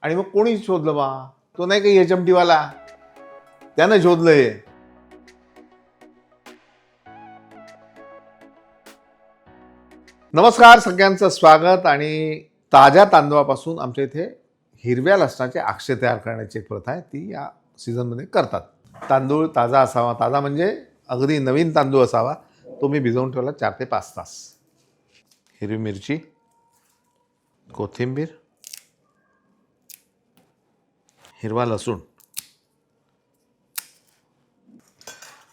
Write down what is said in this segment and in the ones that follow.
आणि मग कोणी शोधलं बा? तो नाही का HMT वाला, त्यानं शोधलं हे. नमस्कार, सगळ्यांचं स्वागत. आणि ताज्या तांदूळापासून आमच्या इथे हिरव्या लसणाचे आक्षे तयार करण्याची एक प्रथा आहे, ती या सीझनमध्ये करतात. तांदूळ ताजा असावा, ताजा म्हणजे अगदी नवीन तांदूळ असावा. तो मी भिजवून ठेवला 4 ते 5 तास. हिरवी मिरची, कोथिंबीर, हिरवा लसूण,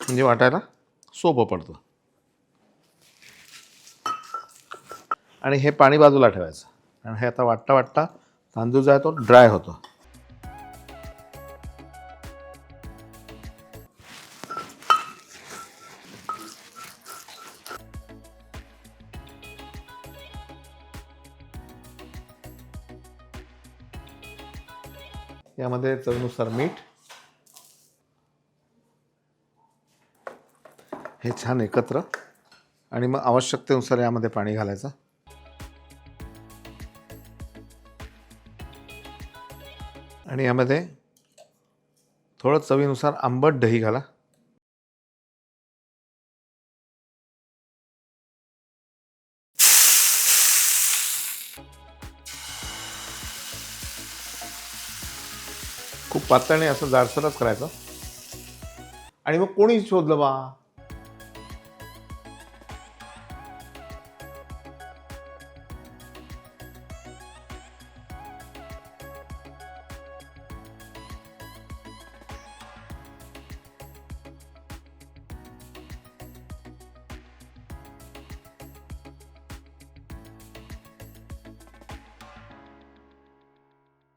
म्हणजे वाटायला सोपं पडतं. आणि हे पाणी बाजूला ठेवायचं. आणि हे आता वाटता वाटता तांदूळ जो आहे तो ड्राय होतो. यामध्ये चवीनुसार मीठ, हे छान एकत्र, आणि मग आवश्यकतेनुसार यामध्ये पाणी घालायचं. आणि यामध्ये थोडं चवीनुसार आंबट दही घाला. खूप पातळ नाही, असं जाडसरच करायचं. आणि मग कोणी शोधलं बा?